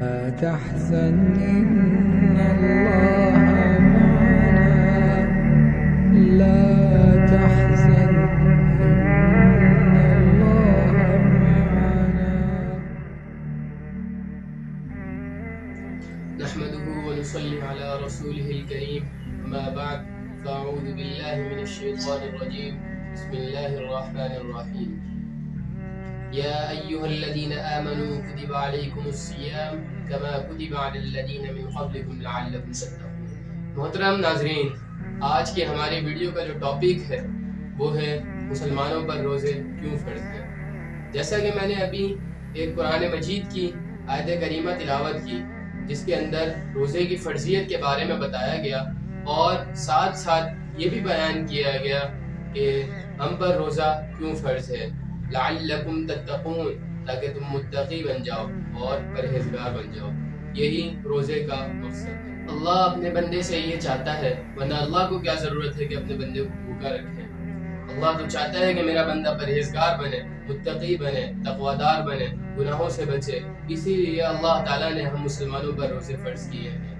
لا تحزن إن الله معنا لا تحزن إن الله معنا نحمده ونصلي على رسوله الكريم أما بعد فأعوذ بالله من الشيطان الرجيم بسم الله الرحمن الرحيم يا أيها الذين آمنوا كتب عليكم الصيام كما كتب على الذين من قبلكم لعلكم تتقون۔ محترم ناظرین، آج کے ہمارے ویڈیو کا جو ٹاپک ہے وہ ہے مسلمانوں پر روزے کیوں فرض ہیں۔ جیسا کہ میں نے ابھی ایک قرآن مجید کی آیت کریمہ تلاوت کی جس کے اندر روزے کی فرضیت کے بارے میں بتایا گیا اور ساتھ ساتھ یہ بھی بیان کیا گیا کہ ہم پر روزہ کیوں فرض ہے، لعلکم تتقون، تاکہ تم متقی بن جاؤ اور پرہیزگار بن جاؤ۔ یہی روزے کا مقصد ہے۔ اللہ اپنے بندے سے یہ چاہتا ہے، ورنہ اللہ کو کیا ضرورت ہے کہ اپنے بندے کو بھوکا رکھے۔ اللہ تو چاہتا ہے کہ میرا بندہ پرہیزگار بنے، متقی بنے، تقویدار بنے، گناہوں سے بچے۔ اسی لیے اللہ تعالیٰ نے ہم مسلمانوں پر روزے فرض کیے ہیں۔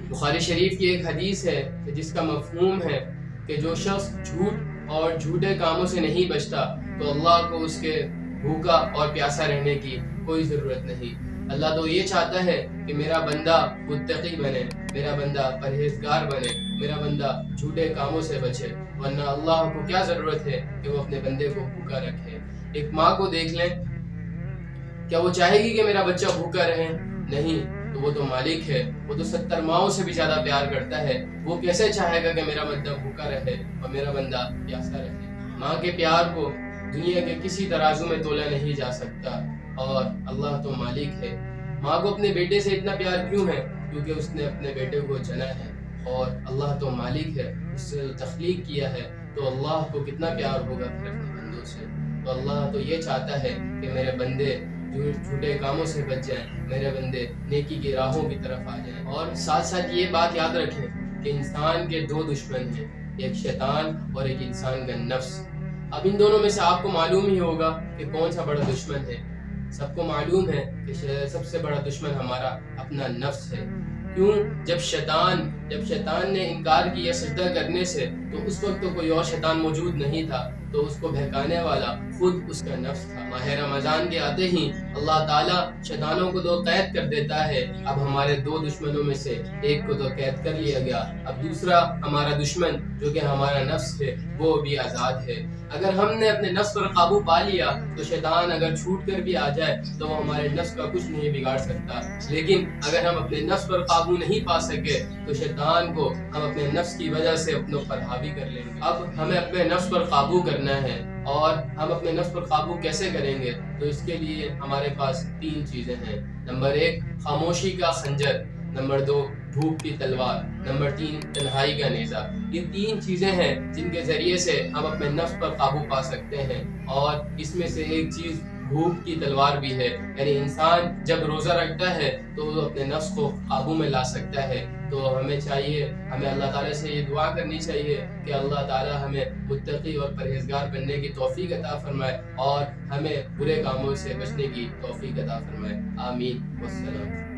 بخاری شریف کی ایک حدیث ہے کہ جس کا مفہوم ہے کہ جو شخص جھوٹ اور جھوٹے کاموں سے نہیں بچتا تو اللہ کو اس کے بھوکا اور پیاسا رہنے کی کوئی ضرورت نہیں۔ اللہ تو یہ چاہتا ہے کہ میرا بندہ متقی بنے، میرا بندہ پرہیزگار بنے، میرا بندہ جھوٹے کاموں سے بچے، ورنہ اللہ کو کیا ضرورت ہے کہ وہ اپنے بندے کو بھوکا رکھے۔ ایک ماں کو دیکھ لیں، کیا وہ چاہے گی کہ میرا بچہ بھوکا رہے؟ نہیں، تو وہ تو مالک ہے، وہ تو 70 ماؤں سے بھی زیادہ پیار کرتا ہے، وہ کیسے چاہے گا کہ میرا بندہ بھوکا رہے اور میرا بندہ پیاسا رہے۔ ماں کے پیار کو دنیا کے کسی ترازو میں تولا نہیں جا سکتا، اور اللہ تو مالک ہے۔ ماں کو اپنے بیٹے سے اتنا پیار کیوں ہے؟ کیونکہ اس نے اپنے بیٹے کو چنا ہے، اور اللہ تو مالک ہے، اس سے تخلیق کیا ہے، تو اللہ کو کتنا پیار ہوگا پھر اپنے بندوں سے۔ تو اللہ تو یہ چاہتا ہے کہ میرے بندے جھوٹے کاموں سے بچ جائیں، میرے بندے نیکی کی راہوں کی طرف آ جائیں۔ اور ساتھ ساتھ یہ بات یاد رکھیں کہ انسان کے دو دشمن ہیں، ایک شیطان اور ایک انسان کا نفس۔ اب ان دونوں میں سے آپ کو معلوم ہی ہوگا کہ کون سا بڑا دشمن ہے۔ سب کو معلوم ہے کہ سب سے بڑا دشمن ہمارا اپنا نفس ہے۔ کیوں؟ جب شیطان نے انکار کیا سجدہ کرنے سے تو اس وقت تو کوئی اور شیطان موجود نہیں تھا، تو اس کو بہکانے والا خود اس کا نفس تھا۔ ماہ رمضان کے آتے ہی اللہ تعالیٰ شیطانوں کو تو قید کر دیتا ہے۔ اب ہمارے دو دشمنوں میں سے ایک کو تو قید کر لیا گیا، اب دوسرا ہمارا دشمن جو کہ ہمارا نفس ہے وہ بھی آزاد ہے۔ اگر ہم نے اپنے نفس پر قابو پا لیا تو شیطان اگر چھوٹ کر بھی آ جائے تو وہ ہمارے نفس کا کچھ نہیں بگاڑ سکتا، لیکن اگر ہم اپنے نفس پر قابو نہیں پا سکے تو شیطان کو ہم اپنے نفس کی وجہ سے اپنوں پر حاوی کر لیں گے۔ اب ہمیں اپنے نفس پر قابو کرنا ہے، اور ہم اپنے نفس پر قابو کیسے کریں گے؟ تو اس کے لیے ہمارے پاس 3 چیزیں ہیں۔ نمبر 1 خاموشی کا خنجر، نمبر 2 بھوک کی تلوار، نمبر 3 تنہائی کا نیزہ۔ یہ 3 چیزیں ہیں جن کے ذریعے سے ہم اپنے نفس پر قابو پا سکتے ہیں، اور اس میں سے ایک چیز بھوک کی تلوار بھی ہے۔ یعنی انسان جب روزہ رکھتا ہے تو وہ اپنے نفس کو قابو میں لا سکتا ہے۔ تو ہمیں چاہیے، ہمیں اللہ تعالیٰ سے یہ دعا کرنی چاہیے کہ اللہ تعالیٰ ہمیں متقی اور پرہیزگار بننے کی توفیق عطا فرمائے، اور ہمیں برے کاموں سے بچنے کی توفیق عطا فرمائے۔ آمین والسلام۔